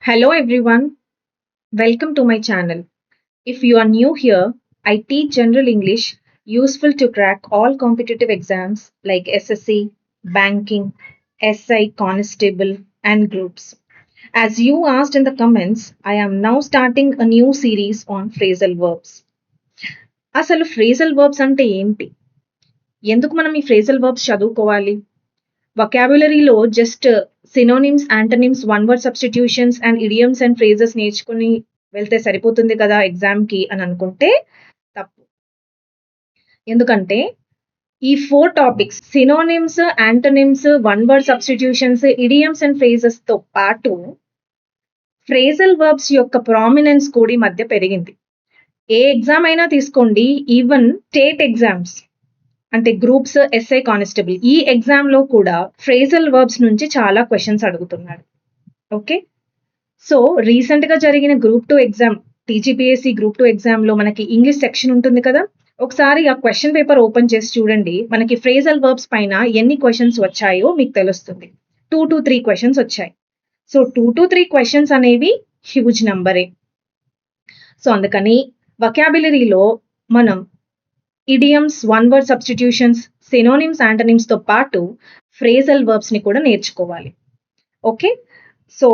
Hello everyone, welcome to my channel. If you are new here, I teach general English useful to crack all competitive exams like SSC, banking, SI, constable, and groups. As you asked in the comments, I am now starting a new series on phrasal verbs. అసలు phrasal verbs అంటే ఏంటి? ఎందుకు మనం ఈ phrasal verbs చదువుకోవాలి? వొకాబులరీలో just synonyms, antonyms, one word substitutions and idioms and phrases నేర్చుకుని వెళ్తే సరిపోతుంది కదా ఎగ్జామ్‌కి అని అనుకుంటే తప్పు. ఎందుకంటే ఈ 4 topics synonyms, antonyms, one word substitutions, idioms and ఫ్రేజెస్‌తో పాటు ఫ్రేజల్ వర్బ్స్ యొక్క ప్రామినెన్స్ కూడా ఈ మధ్య పెరిగింది. ఏ ఎగ్జామ్ అయినా తీసుకోండి, ఈవెన్ స్టేట్ ఎగ్జామ్స్ అంటే గ్రూప్స్, ఎస్ఐ, కానిస్టేబుల్ ఈ ఎగ్జామ్‌లో కూడా ఫ్రేజల్ వర్బ్స్ నుంచి చాలా క్వెషన్స్ అడుగుతున్నాడు. ఓకే. సో, రీసెంట్‌గా జరిగిన గ్రూప్ 2 ఎగ్జామ్ టీజీపీఎస్సీ గ్రూప్ 2 ఎగ్జామ్‌లో మనకి ఇంగ్లీష్ సెక్షన్ ఉంటుంది కదా! ఒకసారి ఆ క్వెషన్ పేపర్ ఓపెన్ చేసి చూడండి. మనకి ఫ్రేజల్ వర్బ్స్ పైన ఎన్ని క్వెషన్స్ వచ్చాయో మీకు తెలుస్తుంది. 2-3 క్వెషన్స్ వచ్చాయి. సో, 2-3 క్వెషన్స్ అనేవి హ్యూజ్ నంబరే. సో, అందుకని వొకాబులరీలో మనం idioms, one word substitutions, synonyms, యాంటోనిమ్స్‌తో పాటు ఫ్రేజల్ వర్బ్స్‌ని కూడా నేర్చుకోవాలి. ఓకే. సో,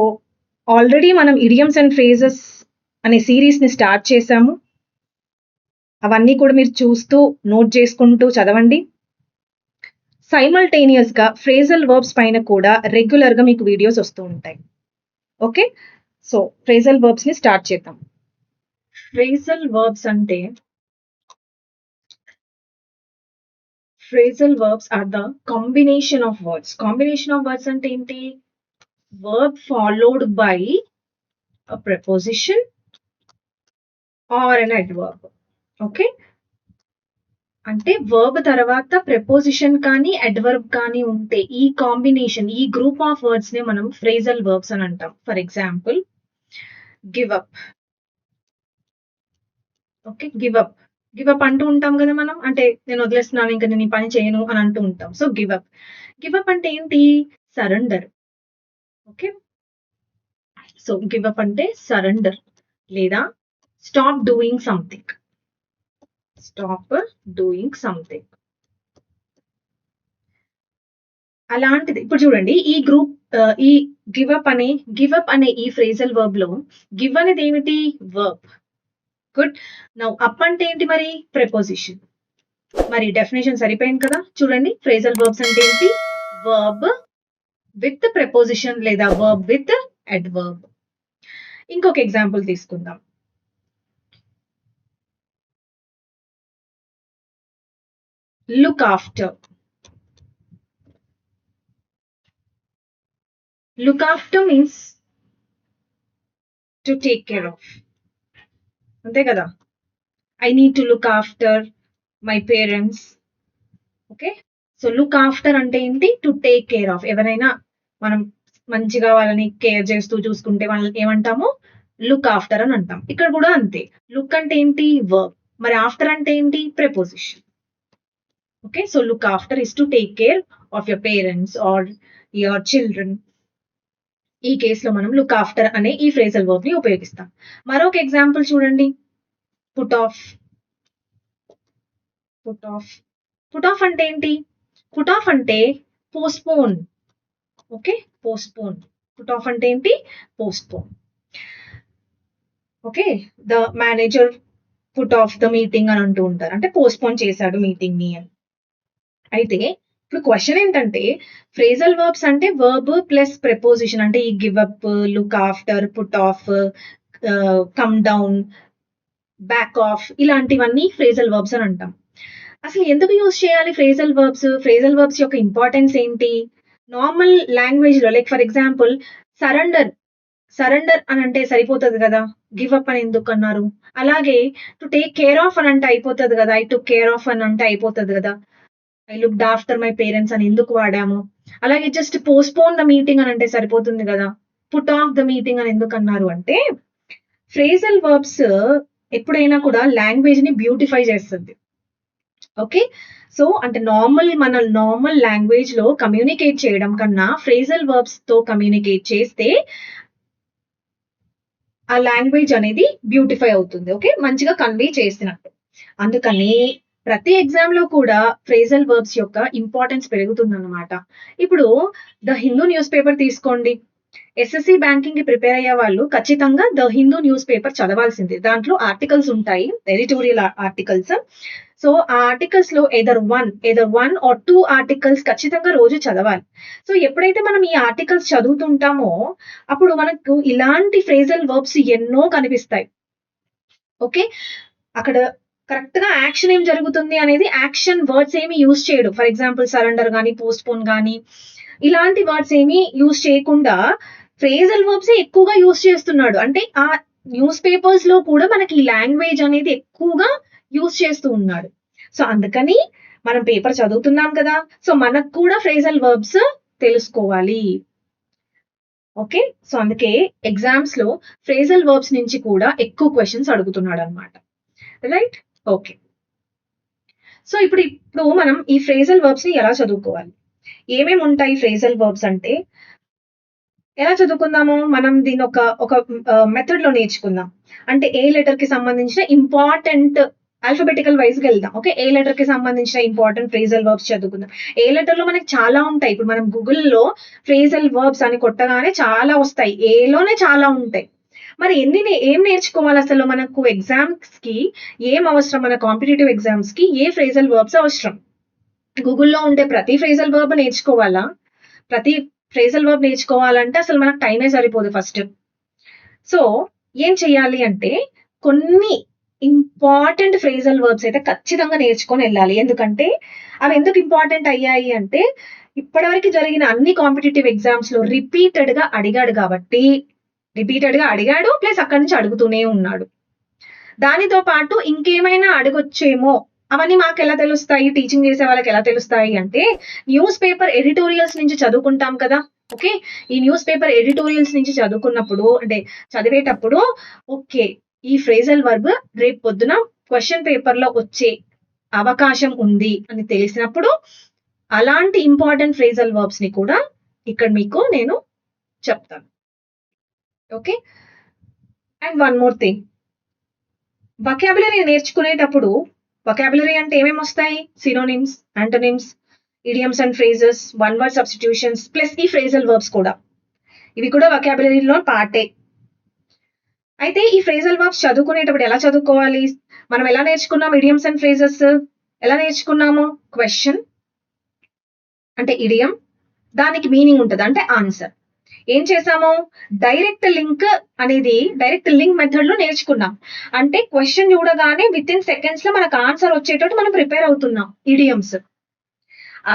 ఆల్రెడీ మనం ఇడియమ్స్ అండ్ ఫ్రేజెస్ అనే సీరీస్‌ని స్టార్ట్ చేశాము. అవన్నీ కూడా మీరు చూస్తూ, నోట్ చేసుకుంటూ చదవండి. సైమల్టేనియస్‌గా ఫ్రేజల్ వర్బ్స్ పైన కూడా రెగ్యులర్‌గా మీకు వీడియోస్ వస్తూ ఉంటాయి. ఓకే. సో, ఫ్రేజల్ వర్బ్స్‌ని స్టార్ట్ చేద్దాం. ఫ్రేజల్ వర్బ్స్ అంటే phrasal verbs are the combination of words. Combination of words అంటే ఏంటి? Verb followed by a preposition or an adverb. Okay? అంటే వర్బ్ తర్వాత preposition కానీ adverb కానీ ఉంటే ఈ కాంబినేషన్, ఈ గ్రూప్ ఆఫ్ వర్డ్స్ ని మనం phrasal verbs అని అంటాం. For example, give up. Okay, give up. Give up అంటూ ఉంటాం కదా మనం. అంటే నేను వదిలేస్తున్నాను, ఇంకా నేను ఈ పని చేయను అని అంటూ ఉంటాం. So give up. Give up అంటే ఏంటి? Surrender. Okay. So give up అంటే సరెండర్ లేదా stop doing something. Stop doing something. అలాంటిది ఇప్పుడు చూడండి, ఈ గ్రూప్ ఈ గివ్ అప్ అనే ఈ ఫ్రేజల్ వర్బ్ లో గివ్ అనేది ఏమిటి? వర్బ్. గుడ్. నౌ అప్ అంటే ఏంటి మరి? ప్రెపోజిషన్. మరి డెఫినేషన్ సరిపోయింది కదా. చూడండి, ఫ్రేజల్ వర్బ్స్ అంటే ఏంటి? వర్బ్ విత్ ప్రెపోజిషన్ లేదా వర్బ్ విత్ అడ్వర్బ్. ఇంకొక ఎగ్జాంపుల్ తీసుకుందాం. Look after. Look after means to take care of. అంతే కదా. I need to look after my parents. Okay. So look after అంటే ఏంటి? To take care of. ఎవరైనా మనం మంచిగా వాళ్ళని కేర్ చేస్తూ చూసుకుంటే వాళ్ళని ఏమంటాము? లుక్ ఆఫ్టర్ అని అంటాం. ఇక్కడ కూడా అంతే. లుక్ అంటే ఏంటి? వర్బ్. మరి ఆఫ్టర్ అంటే ఏంటి? Preposition. Okay. So look after is to take care of your parents or your children. ఈ కేసులో మనం లుక్ ఆఫ్టర్ అనే ఈ ఫ్రేజల్ వర్బ్ ని ఉపయోగిస్తాం. మరొక ఎగ్జాంపుల్ చూడండి. Put off. Put off. Put off అంటే ఏంటి? పుట్ ఆఫ్ అంటే postpone. Okay. Postpone. Put off అంటే ఏంటి? Postpone. Okay. The manager put off the meeting అని అంటూ ఉంటారు. అంటే పోస్ట్పోన్ చేశాడు మీటింగ్ ని అని. అయితే ఇప్పుడు క్వశ్చన్ ఏంటంటే, ఫ్రేజల్ వర్బ్స్ అంటే వర్బ్ ప్లస్ ప్రెపోజిషన్. అంటే ఈ give up, look after, put off, come down, back of ఇలాంటివన్నీ ఫ్రేజల్ వర్బ్స్ అని అంటాం. అసలు ఎందుకు యూజ్ చేయాలి ఫ్రేజల్ వర్బ్స్? ఫ్రేజల్ వర్బ్స్ యొక్క ఇంపార్టెన్స్ ఏంటి? నార్మల్ లాంగ్వేజ్ లో like for example surrender. Surrender అని అంటే సరిపోతుంది కదా. గివ్ అప్ అని ఎందుకు అన్నారు? అలాగే టు టేక్ కేర్ ఆఫ్ అని అంటే అయిపోతుంది కదా. ఐ టుక్ కేర్ ఆఫ్ అని అంటే అయిపోతుంది కదా. I looked after my parents అని ఎందుకు వాడాము? అలాగే జస్ట్ పోస్ట్పోన్ ద మీటింగ్ అని అంటే సరిపోతుంది కదా. పుట్ ఆఫ్ ద మీటింగ్ అని ఎందుకు అన్నారు అంటే, ఫ్రేజల్ వర్బ్స్ ఎప్పుడైనా కూడా లాంగ్వేజ్ ని బ్యూటిఫై చేస్తుంది. ఓకే. సో అంటే మన నార్మల్ లాంగ్వేజ్ లో కమ్యూనికేట్ చేయడం కన్నా ఫ్రేజల్ వర్బ్స్ తో కమ్యూనికేట్ చేస్తే ఆ లాంగ్వేజ్ అనేది బ్యూటిఫై అవుతుంది. ఓకే, మంచిగా కన్వే చేసినట్టు. అందుకని ప్రతి ఎగ్జామ్ లో కూడా ఫ్రేజల్ వర్బ్స్ యొక్క ఇంపార్టెన్స్ పెరుగుతుందన్నమాట. ఇప్పుడు ద హిందూ న్యూస్ పేపర్ తీసుకోండి. ఎస్ఎస్సి బ్యాంకింగ్ కి ప్రిపేర్ అయ్యే వాళ్ళు ఖచ్చితంగా ద హిందూ న్యూస్ పేపర్ చదవాల్సిందే. దాంట్లో ఆర్టికల్స్ ఉంటాయి, ఎడిటోరియల్ ఆర్టికల్స్. సో ఆ ఆర్టికల్స్ లో ఎదర్ వన్ ఆర్ 2 ఆర్టికల్స్ ఖచ్చితంగా రోజు చదవాలి. సో ఎప్పుడైతే మనం ఈ ఆర్టికల్స్ చదువుతుంటామో అప్పుడు మనకు ఇలాంటి ఫ్రేజల్ వర్బ్స్ ఎన్నో కనిపిస్తాయి. ఓకే, అక్కడ కరెక్ట్ గా యాక్షన్ ఏం జరుగుతుంది అనేది యాక్షన్ వర్డ్స్ ఏమి యూజ్ చేయడు. ఫర్ ఎగ్జాంపుల్ సరెండర్ గానీ, పోస్ట్ పోన్ గానీ ఇలాంటి వర్డ్స్ ఏమి యూజ్ చేయకుండా ఫ్రేజల్ వర్బ్స్ ఎక్కువగా యూజ్ చేస్తున్నాడు. అంటే ఆ న్యూస్ పేపర్స్ లో కూడా మనకి ఈ లాంగ్వేజ్ అనేది ఎక్కువగా యూజ్ చేస్తూ ఉన్నాడు. సో అందుకని మనం పేపర్ చదువుతున్నాం కదా, సో మనకు కూడా ఫ్రేజల్ వర్బ్స్ తెలుసుకోవాలి. ఓకే, సో అందుకే ఎగ్జామ్స్ లో ఫ్రేజల్ వర్బ్స్ నుంచి కూడా ఎక్కువ క్వశ్చన్స్ అడుగుతున్నాడు అనమాట. Right, okay. సో ఇప్పుడు మనం ఈ ఫ్రేజల్ వర్బ్స్ ని ఎలా చదువుకోవాలి, ఏమేమి ఉంటాయి ఫ్రేజల్ వర్బ్స్ అంటే ఎలా చదువుకుందాము? మనం దీని ఒక మెథడ్ లో నేర్చుకుందాం. అంటే ఏ లెటర్ కి సంబంధించిన ఇంపార్టెంట్ ఆల్ఫాబెటికల్ వైజ్ గా వెళ్దాం. ఓకే, ఏ లెటర్ కి సంబంధించిన ఇంపార్టెంట్ ఫ్రేజల్ వర్బ్స్ చదువుకుందాం. ఏ లెటర్ లో మనకి చాలా ఉంటాయి. ఇప్పుడు మనం గూగుల్లో ఫ్రేజల్ వర్బ్స్ అని కొట్టగానే చాలా వస్తాయి, ఏలోనే చాలా ఉంటాయి. మరి ఏం నేర్చుకోవాలి అసలు? మనకు ఎగ్జామ్స్ కి ఏం అవసరం? మన కాంపిటేటివ్ ఎగ్జామ్స్ కి ఏ ఫ్రేజల్ వర్బ్స్ అవసరం? గూగుల్లో ఉండే ప్రతి ఫ్రేజల్ వర్బ్ నేర్చుకోవాలా? ప్రతి ఫ్రేజల్ వర్బ్ నేర్చుకోవాలంటే అసలు మనకు టైమే సరిపోదు ఫస్ట్. సో ఏం చెయ్యాలి అంటే కొన్ని ఇంపార్టెంట్ ఫ్రేజల్ వర్బ్స్ అయితే ఖచ్చితంగా నేర్చుకొని వెళ్ళాలి. ఎందుకంటే అవి ఎందుకు ఇంపార్టెంట్ అయ్యాయి అంటే ఇప్పటివరకు జరిగిన అన్ని కాంపిటేటివ్ ఎగ్జామ్స్ లో రిపీటెడ్ గా అడిగాడు కాబట్టి, ప్లస్ అక్కడి నుంచి అడుగుతూనే ఉన్నాడు. దానితో పాటు ఇంకేమైనా అడగొచ్చేమో అవన్నీ మాకు ఎలా తెలుస్తాయి, టీచింగ్ చేసే వాళ్ళకి ఎలా తెలుస్తాయి అంటే న్యూస్ పేపర్ ఎడిటోరియల్స్ నుంచి చదువుకుంటాం కదా. ఓకే, ఈ న్యూస్ పేపర్ ఎడిటోరియల్స్ నుంచి చదివేటప్పుడు ఓకే ఈ ఫ్రేజల్ వర్బ్ రేపు పొద్దున క్వశ్చన్ పేపర్ లో వచ్చే అవకాశం ఉంది అని తెలిసినప్పుడు అలాంటి ఇంపార్టెంట్ ఫ్రేజల్ వర్బ్స్ ని కూడా ఇక్కడ మీకు నేను చెప్తాను. Okay, and one more thing, vocabulary నేర్చుకునేటప్పుడు వొకాబులరీ అంటే ఏమేమి వస్తాయి? Synonyms, antonyms, idioms and phrases, one word substitutions plus ఈ ఫ్రేజల్ వర్బ్స్ కూడా, ఇవి కూడా వొకాబులరీలో పార్టే. అయితే ఈ ఫ్రేజల్ వర్బ్స్ చదువుకునేటప్పుడు ఎలా చదువుకోవాలి? మనం ఎలా నేర్చుకున్నాం ఇడియమ్స్ అండ్ ఫ్రేజెస్? ఎలా నేర్చుకున్నాము? క్వశ్చన్ అంటే ఇడియం, దానికి మీనింగ్ ఉంటుంది అంటే ఆన్సర్. ఏం చేసాము? డైరెక్ట్ లింక్ మెథడ్ లో నేర్చుకున్నాం. అంటే క్వశ్చన్ చూడగానే విత్ ఇన్ సెకండ్స్ లో మనకు ఆన్సర్ వచ్చేటట్టు మనం ప్రిపేర్ అవుతున్నాం ఇడియమ్స్.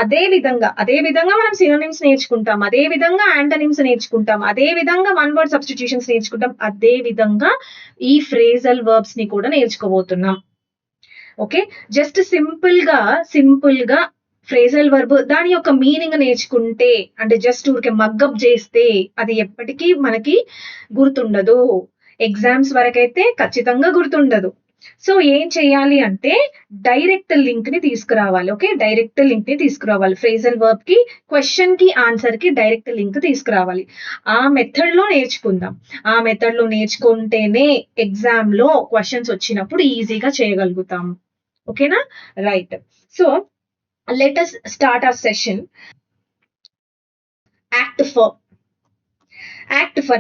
అదే విధంగా మనం సినోనిమ్స్ నేర్చుకుంటాం, అదే విధంగా యాంటోనిమ్స్ నేర్చుకుంటాం, అదే విధంగా వన్ వర్డ్ సబ్స్టిట్యూషన్స్ నేర్చుకుంటాం, అదే విధంగా ఈ ఫ్రేజల్ వర్బ్స్ ని కూడా నేర్చుకోబోతున్నాం. ఓకే, జస్ట్ సింపుల్ గా ఫ్రేజల్ వర్బ్ దాని యొక్క మీనింగ్ నేర్చుకుంటే అంటే జస్ట్ ఊరికే మగ్గప్ చేస్తే అది ఎప్పటికీ మనకి గుర్తుండదు. ఎగ్జామ్స్ వరకైతే ఖచ్చితంగా గుర్తుండదు. సో ఏం చేయాలి అంటే డైరెక్ట్ లింక్ ని తీసుకురావాలి. ఓకే, డైరెక్ట్ లింక్ ని తీసుకురావాలి. ఫ్రేజల్ వర్బ్ కి, క్వశ్చన్ కి, ఆన్సర్ కి డైరెక్ట్ లింక్ తీసుకురావాలి. ఆ మెథడ్ లో నేర్చుకుందాం. ఆ మెథడ్ లో నేర్చుకుంటేనే ఎగ్జామ్ లో క్వశ్చన్స్ వచ్చినప్పుడు ఈజీగా చేయగలుగుతాము. ఓకేనా? Right. So let us start our session. Act for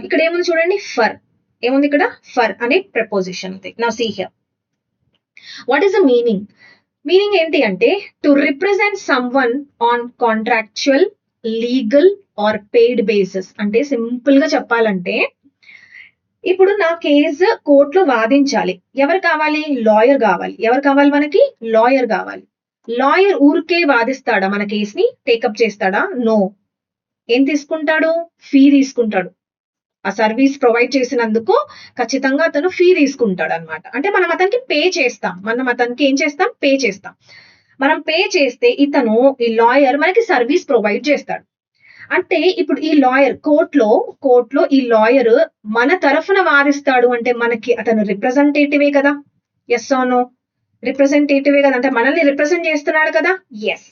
ఇక్కడ ఏముంది చూడండి, ఫర్ ఏముంది ఇక్కడ? ఫర్ అనే ప్రపోజిషన్ ఉంది. Now see here, what is the meaning? Meaning ఏంటి అంటే to represent someone on contractual, legal or paid basis. అంటే సింపుల్ గా చెప్పాలంటే ఇప్పుడు నా కేసు కోర్టులో వాదించాలి. ఎవరు కావాలి? లాయర్ కావాలి. ఎవరు కావాలి మనకి? లాయర్ కావాలి. లాయర్ ఊరికే వాదిస్తాడా? మన కేసుని టేకప్ చేస్తాడా? నో. ఏం తీసుకుంటాడు? ఫీ తీసుకుంటాడు. ఆ సర్వీస్ ప్రొవైడ్ చేసినందుకు ఖచ్చితంగా అతను ఫీ తీసుకుంటాడు అనమాట. అంటే మనం అతనికి పే చేస్తాం. పే చేస్తాం. మనం పే చేస్తే ఈ లాయర్ మనకి సర్వీస్ ప్రొవైడ్ చేస్తాడు. అంటే ఇప్పుడు ఈ లాయర్ కోర్టులో ఈ లాయర్ మన తరఫున వాదిస్తాడు అంటే మనకి అతను రిప్రజెంటేటివే కదా. Yes are no? రిప్రజెంటేటివే కదా, అంటే మనల్ని రిప్రజెంట్ చేస్తున్నాడు కదా. ఎస్,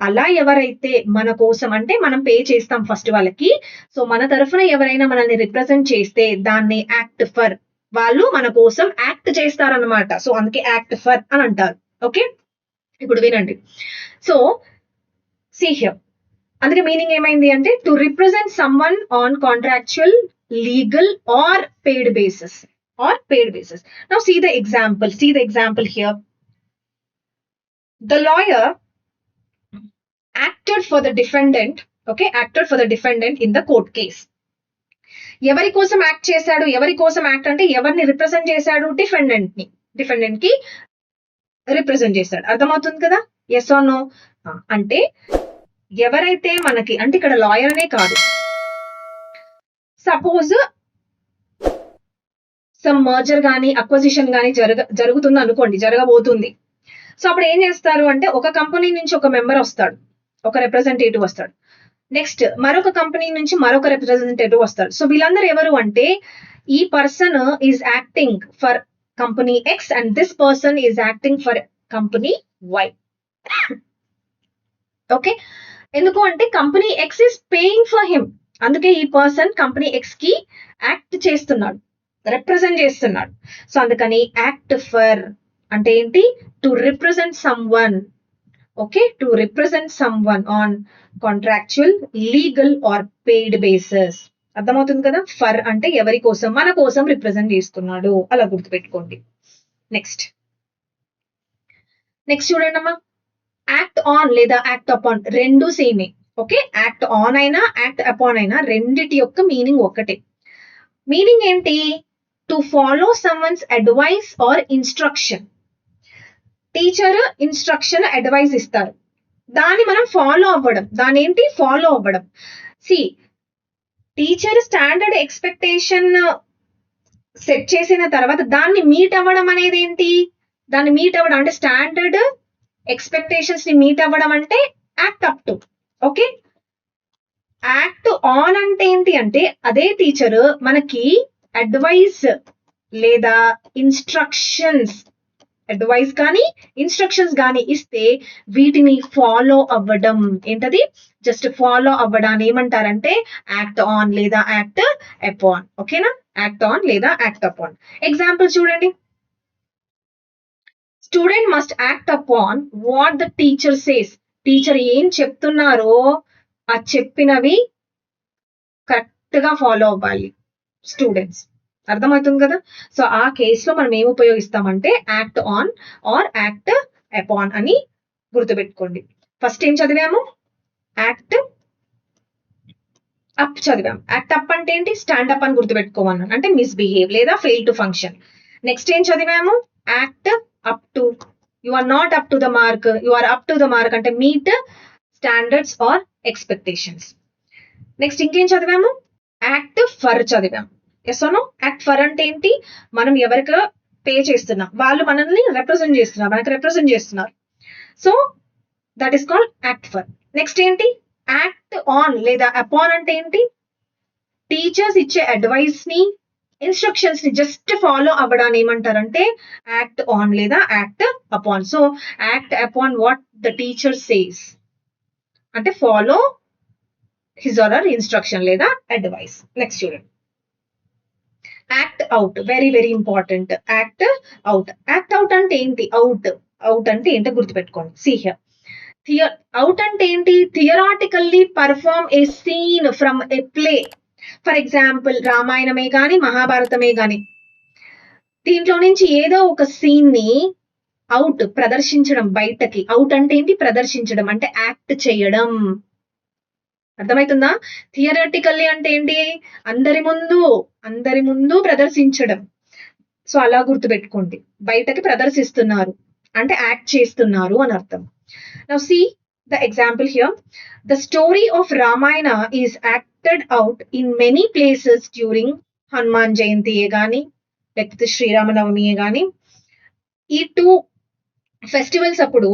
అలా ఎవరైతే మన కోసం, అంటే మనం పే చేస్తాం ఫస్ట్ వాళ్ళకి, సో మన తరఫున ఎవరైనా మనల్ని రిప్రజెంట్ చేస్తే దాన్ని యాక్ట్ ఫర్, వాళ్ళు మన కోసం యాక్ట్ చేస్తారనమాట. సో అందుకే యాక్ట్ ఫర్ అని అంటారు. ఓకే, ఇప్పుడు వినండి. సో సీ హియర్, అందుకే మీనింగ్ ఏమైంది అంటే to represent someone on contractual, legal are paid basis. Now see the example here. The lawyer acted for the defendant in the court case. ఎవరి కోసం act చేశాడు, ఎవరి కోసం యాక్ట్ అంటే ఎవరిని రిప్రజెంట్ చేశాడు, డిఫెండెంట్ కి రిప్రజెంట్ చేశాడు. అర్థమవుతుంది కదా, ఎస్ ఆర్ నో? అంటే ఎవరైతే మనకి, అంటే ఇక్కడ లాయర్ అనే కాదు, సపోజ్ సమ్ మర్జర్ గానీ అక్వజిషన్ గానీ జరుగుతుంది అనుకోండి, జరగబోతుంది. సో అప్పుడు ఏం చేస్తారు అంటే ఒక కంపెనీ నుంచి ఒక మెంబర్ వస్తాడు, ఒక రిప్రజెంటేటివ్ వస్తాడు, నెక్స్ట్ మరొక కంపెనీ నుంచి మరొక రిప్రజెంటేటివ్ వస్తాడు. సో వీళ్ళందరూ ఎవరు అంటే ఈ person is acting for company X and this person is acting for company Y. Okay, ఎందుకు అంటే company X is paying for him, అందుకే ఈ పర్సన్ కంపెనీ ఎక్స్ కి యాక్ట్ చేస్తున్నాడు, రిప్రజెంట్ చేస్తున్నాడు. సో అందుకని యాక్ట్ ఫర్ అంటే ఏంటి, to represent someone. Okay, to represent someone on contractual, legal or paid basis. అర్థమవుతుంది కదా, ఫర్ అంటే ఎవరి కోసం, మన కోసం రిప్రజెంట్ చేస్తున్నాడు, అలా గుర్తుపెట్టుకోండి. నెక్స్ట్ చూడండి అమ్మా, యాక్ట్ ఆన్ లేదా యాక్ట్ అపాన్ రెండు సేమే. ఓకే, యాక్ట్ ఆన్ అయినా యాక్ట్ అపాన్ అయినా రెండిటి యొక్క మీనింగ్ ఒకటే. మీనింగ్ ఏంటి, to follow someone's advice or instruction. Teacher instruction advice ఇస్తారు, దాన్ని మనం ఫాలో అవ్వడం, దాని ఏంటి ఫాలో అవ్వడం. See, teacher standard expectation set చేసిన తర్వాత దాన్ని మీట్ అవ్వడం అనేది ఏంటి, దాన్ని మీట్ అవ్వడం అంటే స్టాండర్డ్ ఎక్స్పెక్టేషన్స్ ని మీట్ అవ్వడం అంటే act up to. Okay, act on అంటే ఏంటి అంటే అదే టీచర్ మనకి అడ్వైస్ లేదా ఇన్స్ట్రక్షన్స్, అడ్వైస్ కానీ ఇన్స్ట్రక్షన్స్ కానీ ఇస్తే వీటిని ఫాలో అవ్వడం. ఏంటది, జస్ట్ ఫాలో అవ్వడాన్ని ఏమంటారంటే యాక్ట్ ఆన్ లేదా యాక్ట్ అపాన్. ఓకేనా, యాక్ట్ ఆన్ లేదా యాక్ట్ అపాన్. ఎగ్జాంపుల్ చూడండి, student must act upon what the teacher says. Teacher ఏం చెప్తున్నారో ఆ చెప్పినవి కరెక్ట్ గా ఫాలో అవ్వాలి స్టూడెంట్స్. అర్థమవుతుంది కదా. సో ఆ కేసులో మనం ఏం ఉపయోగిస్తామంటే act on or act upon అని గుర్తుపెట్టుకోండి. ఫస్ట్ ఏం చదివాము, యాక్ట్ అప్ చదివాము. యాక్ట్ అప్ అంటే ఏంటి, స్టాండ్ అప్ అని గుర్తుపెట్టుకోమన్నాను, అంటే మిస్బిహేవ్ లేదా ఫెయిల్ టు ఫంక్షన్. నెక్స్ట్ ఏం చదివాము, act up to, you are not up to the mark, you are up to the mark అంటే meet standards or expectations. Next ఇంకేం చదివాము, యాక్ట్ ఫర్ చదివాము. ఎస్ నో, యాక్ట్ ఫర్ అంటే ఏంటి, మనం ఎవరికి పే చేస్తున్నాం, వాళ్ళు మనల్ని రిప్రజెంట్ చేస్తున్నారు, మనకి రిప్రజెంట్ చేస్తున్నారు. So that is called act for. Next ఏంటి, యాక్ట్ ఆన్ లేదా అపాన్ అంటే ఏంటి, టీచర్స్ ఇచ్చే అడ్వైస్ ని ఇన్స్ట్రక్షన్స్ ని జస్ట్ ఫాలో అవ్వడాన్ని ఏమంటారంటే యాక్ట్ ఆన్ లేదా act upon. So act upon what the teacher says అంటే follow his or her instruction లేదా అడ్వైస్. నెక్స్ట్ చూడండి, act out, very very important. Act out, act out అంటే ఏంటి, అవుట్ అంటే ఏంటో గుర్తుపెట్టుకోండి. సీ హియర్, అవుట్ అంటే ఏంటి, theoretically perform a scene from a play. For example రామాయణమే గాని మహాభారతమే గాని, దీంట్లో నుంచి ఏదో ఒక సీన్ ని అవుట్ ప్రదర్శించడం బయటకి. అవుట్ అంటే ఏంటి, ప్రదర్శించడం అంటే యాక్ట్ చేయడం. అర్థమవుతుందా, థియరటికల్లీ అంటే ఏంటి, అందరి ముందు ప్రదర్శించడం. సో అలా గుర్తుపెట్టుకోండి, బయటకి ప్రదర్శిస్తున్నారు అంటే యాక్ట్ చేస్తున్నారు అని అర్థం. Now see the example here, the story of Ramayana is acted out in many places during Hanuman జయంతియే గాని లేకపోతే శ్రీరామనవమియే గాని. ఈ 2 ఫెస్టివల్స్ అప్పుడు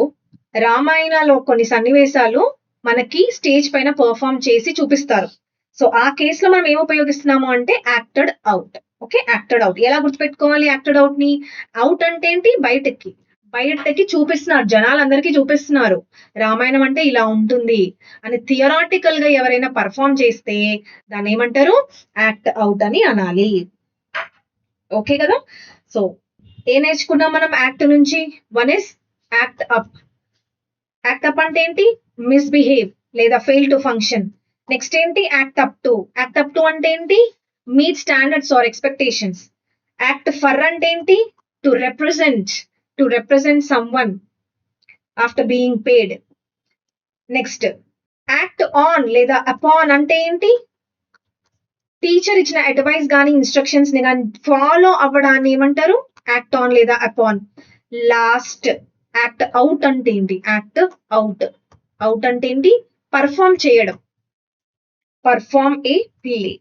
రామాయణలో కొన్ని సన్నివేశాలు మనకి స్టేజ్ పైన పర్ఫార్మ్ చేసి చూపిస్తారు. సో ఆ కేసులో మనం ఏం ఉపయోగిస్తున్నాము అంటే acted out. Okay, acted out ఎలా గుర్తుపెట్టుకోవాలి, యాక్టెడ్ అవుట్ ని, అవుట్ అంటే ఏంటి బయటకి, బయటకి చూపిస్తున్నారు, జనాలందరికీ చూపిస్తున్నారు రామాయణం అంటే ఇలా ఉంటుంది అని థియరాటికల్ గా ఎవరైనా పర్ఫామ్ చేస్తే దాన్ని ఏమంటారు? యాక్ట్ అవుట్ అని అనాలి. ఓకే కదా? సో నేర్చుకున్నాం మనం యాక్ట్ నుంచి? One is act up. Act up అంటే ఏంటి? మిస్బిహేవ్ లేదా ఫెయిల్ టు ఫంక్షన్. నెక్స్ట్ ఏంటి? Act up to. Act up to అంటే ఏంటి? Meet standards or expectations. Act for అంటే ఏంటి? To represent someone after being paid. Next act on లేదా upon అంటే ఏంటి? టీచర్ ఇచ్చిన అడ్వైస్ కానీ ఇన్స్ట్రక్షన్స్ ని కానీ ఫాలో అవ్వడాన్ని ఏమంటారు? యాక్ట్ ఆన్ లేదా అపాన్. లాస్ట్ యాక్ట్ అవుట్ అంటే ఏంటి? యాక్ట్ అవుట్ అంటే ఏంటి? పర్ఫామ్ చేయడం. Perform a play.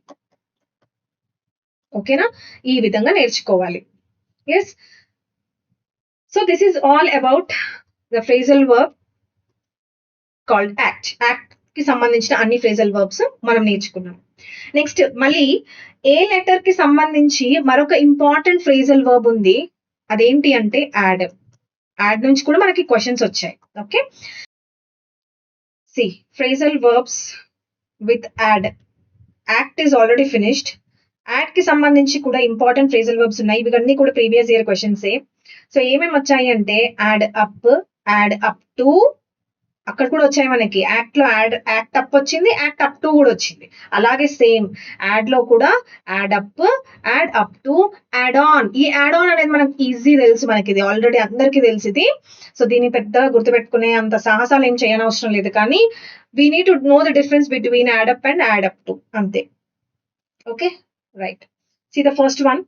ఓకేనా? ఈ విధంగా నేర్చుకోవాలి. Yes. So this is all about the phrasal verb called act. Act కి సంబంధించిన అన్ని ఫ్రేజల్ వర్బ్స్ మనం నేర్చుకున్నాం. నెక్స్ట్ మళ్ళీ ఏ లెటర్ కి సంబంధించి మరొక ఇంపార్టెంట్ ఫ్రేజల్ వర్బ్ ఉంది. అదేంటి అంటే యాడ్. యాడ్ నుంచి కూడా మనకి క్వశ్చన్స్ వచ్చాయి. Okay, see phrasal verbs with add. Act is already finished. Add కి సంబంధించి కూడా ఇంపార్టెంట్ ఫ్రేజల్ వర్బ్స్ ఉన్నాయి. ఇవన్నీ కూడా ప్రీవియస్ ఇయర్ క్వశ్చన్సే. సో ఏమేమి వచ్చాయి అంటే యాడ్ అప్ టు, అక్కడ కూడా వచ్చాయి మనకి. యాక్ట్ లో యాక్ట్ అప్ వచ్చింది, యాక్ట్ అప్ టు కూడా వచ్చింది. అలాగే సేమ్ యాడ్ లో కూడా add up to, add on. ఈ యాడ్ ఆన్ అనేది మనకి ఈజీ తెలుసు, మనకి ఇది ఆల్రెడీ అందరికీ తెలిసింది. సో దీన్ని పెద్దగా గుర్తుపెట్టుకునే అంత సాహసాలు ఏం చేయనవసరం లేదు. కానీ we need to know the difference between add up and add up to, అంతే. Okay, right. See the first one,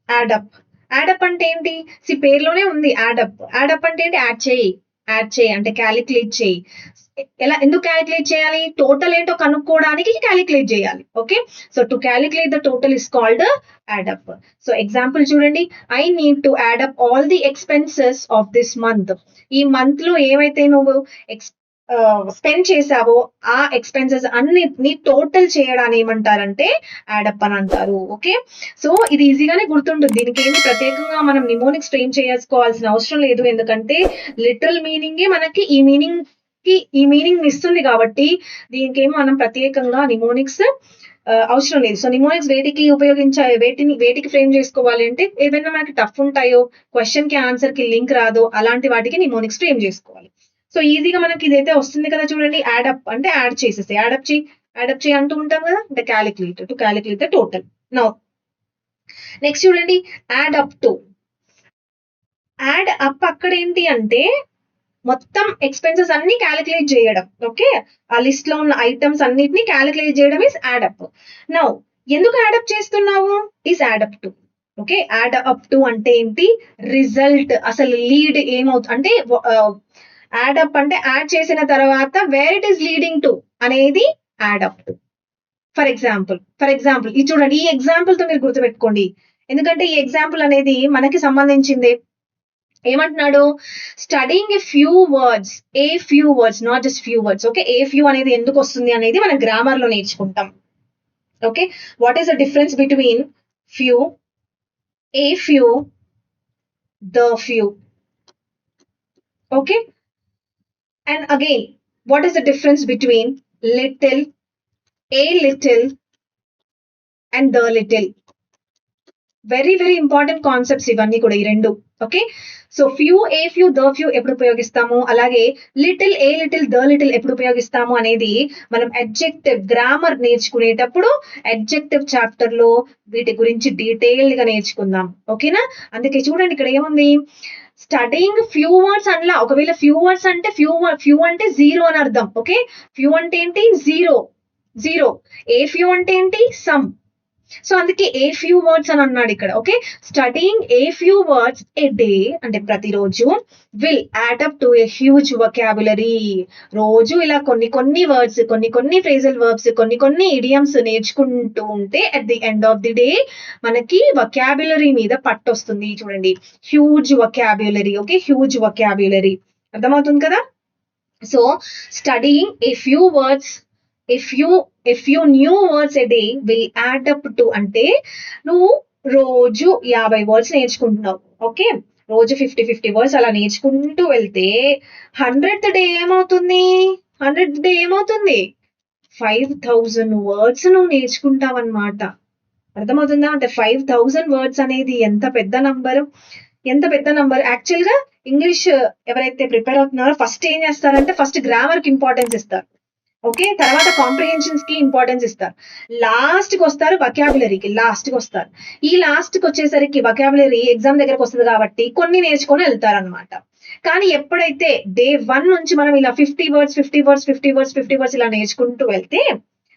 add up. Add up అంటే ఏంటి? సి పేరులోనే ఉంది యాడ్ అప్. యాడ్ అప్ అంటే ఏంటి? యాడ్ చేయి అంటే క్యాలిక్యులేట్ చేయి. ఎలా, ఎందుకు క్యాలిక్యులేట్ చేయాలి? టోటల్ ఏంటో కనుక్కోవడానికి క్యాలిక్యులేట్ చేయాలి. Okay, so to calculate the total is called add up. So example చూడండి, I need to add up all the expenses of this month. ఈ మంత్ లో ఏవైతే నువ్వు స్పెండ్ చేసావో ఆ ఎక్స్పెన్సెస్ అన్నిటిని టోటల్ చేయడాన్ని ఏమంటారంటే యాడప్ అని అంటారు. ఓకే, సో ఇది ఈజీగానే గుర్తుంటుంది. దీనికి ఏమి ప్రత్యేకంగా మనం నిమోనిక్స్ ట్రైన్ చేసుకోవాల్సిన అవసరం లేదు. ఎందుకంటే లిటరల్ మీనింగే మనకి ఈ మీనింగ్ ఇస్తుంది కాబట్టి దీనికి ఏమి మనం ప్రత్యేకంగా నిమోనిక్స్ అవసరం లేదు. సో నిమోనిక్స్ వేటికి ఫ్రేమ్ చేసుకోవాలి అంటే ఏదైనా మనకి టఫ్ ఉంటాయో, క్వశ్చన్ కి ఆన్సర్ కి లింక్ రాదో అలాంటి వాటికి నిమోనిక్స్ ఫ్రేమ్ చేసుకోవాలి. సో ఈజీగా మనకి ఇదైతే వస్తుంది కదా చూడండి. యాడప్ అంటే యాడ్ చేసేసి, యాడప్ చేయి అంటూ ఉంటాం కదా, అంటే to calculate the total. Now next చూడండి, add up to. Add up అక్కడ ఏంటి అంటే మొత్తం ఎక్స్పెన్సెస్ అన్ని క్యాలిక్యులేట్ చేయడం. ఓకే, ఆ లిస్ట్ లో ఉన్న ఐటమ్స్ అన్నిటిని క్యాలిక్యులేట్ చేయడం ఇస్ యాడ్ అప్. నౌ ఎందుకు యాడప్ చేస్తున్నావు? Is add up to. Okay, add up to అంటే ఏంటి? రిజల్ట్, అసలు లీడ్ ఏమవుతుంది అంటే యాడ్ అప్ అంటే యాడ్ చేసిన తర్వాత where it is leading to అనేది add up to. For example ఇది చూడండి, ఈ ఎగ్జాంపుల్ తో మీరు గుర్తుపెట్టుకోండి. ఎందుకంటే ఈ ఎగ్జాంపుల్ అనేది మనకి సంబంధించిందే. ఏమంటున్నాడు? Studying a few words, not just few words. Okay, a few అనేది ఎందుకు వస్తుంది అనేది మనం గ్రామర్ లో నేర్చుకుంటాం. Okay, what is the difference between few, a few, the few? Okay, and again, what is the difference between little, a little and the little? Very very important concepts ఇవన్నీ కూడా, ఈ రెండు. Okay, so few, a few, the few ఎప్పుడు ఉపయోగిస్తాము, అలాగే little, a little, the little ఎప్పుడు ఉపయోగిస్తాము అనేది మనం అడ్జెక్టివ్ గ్రామర్ నేర్చుకునేటప్పుడు అడ్జెక్టివ్ చాప్టర్ లో వీటి గురించి డీటెయిల్డ్ గా నేర్చుకుందాం. ఓకేనా? అందుకే చూడండి ఇక్కడ ఏముంది, స్టడీయింగ్ ఫ్యూ వర్డ్స్ అనలా. ఒకవేళ ఫ్యూ వర్డ్స్ అంటే ఫ్యూ అంటే జీరో అని అర్థం. ఓకే, ఫ్యూ అంటే ఏంటి? జీరో. ఏ ఫ్యూ అంటే ఏంటి? సమ్. సో అందుకే ఏ ఫ్యూ వర్డ్స్ అని అన్నాడు ఇక్కడ. Okay, studying a few words A day అంటే ప్రతిరోజు will add up to a huge vocabulary. రోజు ఇలా కొన్ని వర్డ్స్, కొన్ని ఫ్రేజల్ వర్బ్స్, కొన్ని ఇడియమ్స్ నేర్చుకుంటూ ఉంటే at the end of the day మనకి వొకాబులరీ మీద పట్టొస్తుంది. చూడండి, huge vocabulary. Okay, huge vocabulary అర్థమవుతుంది కదా? So studying a few words, if you new words a day will add up to అంటే నువ్వు రోజు 50 వర్డ్స్ నేర్చుకుంటున్నావు. ఓకే, రోజు 50 వర్డ్స్ అలా నేర్చుకుంటూ వెళ్తే 100th డే ఏమవుతుంది? 100th డే ఏమవుతుంది? 5000 వర్డ్స్ నువ్వు నేర్చుకుంటావన్నమాట. అర్థమవుతుందా? అంటే 5000 వర్డ్స్ అనేది ఎంత పెద్ద నంబరు. ఎంత పెద్ద నంబర్. యాక్చువల్‌గా ఇంగ్లీష్ ఎవరైతే ప్రిపేర్ అవుతున్నారో ఫస్ట్ ఏం చేస్తారంటే ఫస్ట్ గ్రామర్‌కి ఇంపార్టెన్స్ ఇస్తారు. ఓకే. తర్వాత కాంప్రిహెన్షన్స్‌కి ఇంపార్టెన్స్ ఇస్తారు. లాస్ట్‌కొస్తారు వొకాబులరీకి. లాస్ట్‌కొస్తారు. ఈ లాస్ట్‌కొచ్చేసరికి వొకాబులరీ ఎగ్జామ్ దగ్గరకొస్తది కాబట్టి కొన్ని నేర్చుకొని ఎళ్తారనమాట. కానీ ఎప్పుడైతే డే 1 నుంచి మనం ఇలా 50 వర్డ్స్, 50 వర్డ్స్, 50 వర్డ్స్, 50 వర్డ్స్ ఇలా నేర్చుకుంటూ వెళ్తే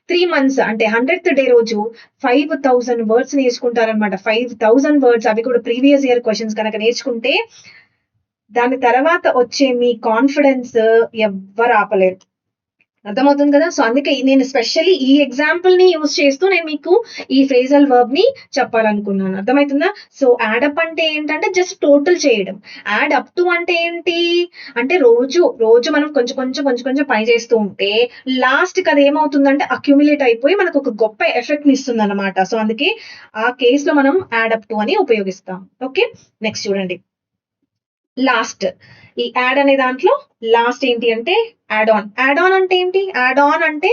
3 మంత్స్ అంటే 100th డే రోజు 5000 వర్డ్స్ నేర్చుకుంటారనమాట. 5000 వర్డ్స్ అవి కూడా ప్రీవియస్ ఇయర్ క్వెషన్స్ గనక నేర్చుకుంటే దాని తర్వాత వచ్చే మీ కాన్ఫిడెన్స్ ఎవ్వరు ఆపలేరు. అర్థమవుతుంది కదా! సో, అందుకే నేను స్పెషల్లీ ఈ ఎగ్జాంపుల్‌ని యూజ్ చేస్తూ నేను మీకు ఈ ఫ్రేజల్ వర్బ్‌ని చెప్పాలనుకున్నాను. అర్థమైతుందా? సో, యాడప్ అంటే ఏంటంటే జస్ట్ టోటల్ చేయడం. యాడ్ అప్ టు అంటే ఏంటి? అంటే రోజు మనం కొంచెం పని చేస్తూ ఉంటే లాస్ట్‌కి అది ఏమవుతుందంటే అక్యుములేట్ అయిపోయి మనకు ఒక గొప్ప ఎఫెక్ట్‌ని ఇస్తుందన్నమాట. సో, అందుకే ఆ కేస్‌లో మనం యాడ్ అప్ టు అని ఉపయోగిస్తాం. ఓకే. నెక్స్ట్ చూడండి. లాస్ట్. ఈ యాడ్ అనే దాంట్లో లాస్ట్ ఏంటి అంటే యాడ్ ఆన్. యాడ్ ఆన్ అంటే ఏంటి? యాడ్ ఆన్ అంటే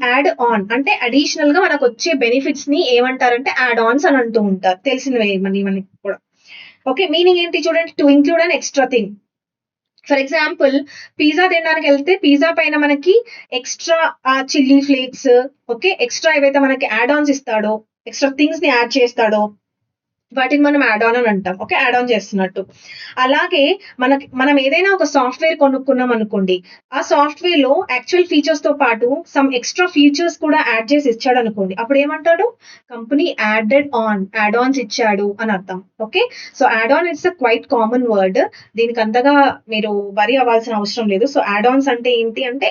యాడ్ ఆన్ అంటే అడిషనల్ గా మనకొచ్చే బెనిఫిట్స్ ని ఏమంటారంటే యాడ్ ఆన్స్ అని అంటూ ఉంటారు. తెలిసినవే మనకి కూడా. ఓకే. మీనింగ్ ఏంటి చూడండి. To include an extra thing. For example pizza తినడానికి వెళ్తే పిజ్జా పైన మనకి extra chilli flakes, okay, extra ఏవైతే మనకి యాడ్ ఆన్స్ ఇస్తాడో, ఎక్స్ట్రా థింగ్స్ ని యాడ్ చేస్తాడో వాటిని మనం యాడ్ ఆన్ అని అంటాం. ఓకే. యాడ్ ఆన్ చేస్తున్నట్టు. అలాగే మనం ఏదైనా ఒక సాఫ్ట్‌వేర్ కొనుక్కున్నాం అనుకోండి. ఆ సాఫ్ట్‌వేర్‌లో యాక్చువల్ ఫీచర్స్ తో పాటు సమ్ ఎక్స్‌ట్రా ఫీచర్స్ కూడా యాడ్ చేసి ఇచ్చాడనుకోండి. అప్పుడు ఏమంటాడు? Company added on, add Ann's ఇచ్చాడు అని అర్థం. Okay. So, add on it's a quite common word. దీనికి అంతగా మీరు వరీ అవ్వాల్సిన అవసరం లేదు. సో, యాడ్ ఆన్స్ అంటే ఏంటి అంటే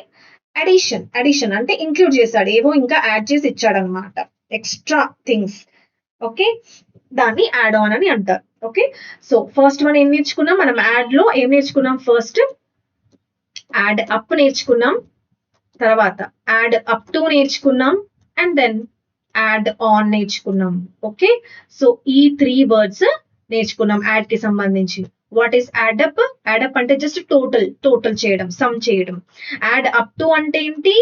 అడిషన్ అంటే ఇంక్లూడ్ చేశాడు. ఏవో ఇంకా యాడ్ చేసి ఇచ్చాడన్నమాట. Extra things. ఓకే. దాన్ని యాడ్ ఆన్ అని అంటారు. ఓకే. సో, ఫస్ట్ మనం ఏం నేర్చుకున్నాం? మనం యాడ్ లో ఏం నేర్చుకున్నాం? ఫస్ట్ యాడ్ అప్ నేర్చుకున్నాం. తర్వాత యాడ్ అప్ టు నేర్చుకున్నాం. అండ్ దెన్ యాడ్ ఆన్ నేర్చుకున్నాం. ఓకే. సో, ఈ 3 వర్డ్స్ నేర్చుకున్నాం యాడ్ కి సంబంధించి. What is add up? Add up అంటే జస్ట్ టోటల్ చేయడం, సమ్ చేయడం. యాడ్ అప్ టు అంటే ఏంటి?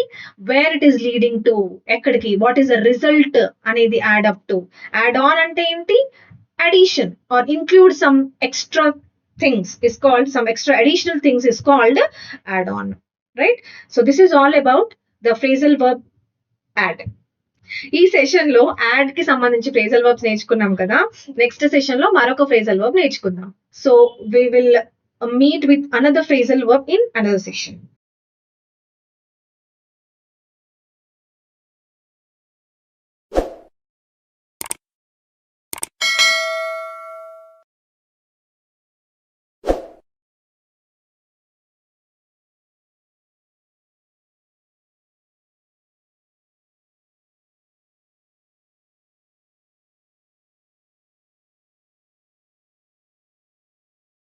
Where it is leading to, ఎక్కడికి, వాట్ ఈస్ ద రిజల్ట్ అనేది add up to. Add on అంటే ఏంటి? Addition or include some extra things is called, some extra additional things is called add on, right? So this is all about the phrasal verb add. ఈ session లో add కి సంబంధించి phrasal verbs నేర్చుకున్నాం కదా. Next session లో మరొక phrasal verb నేర్చుకుందాం. So we will meet with another phrasal verb in another session.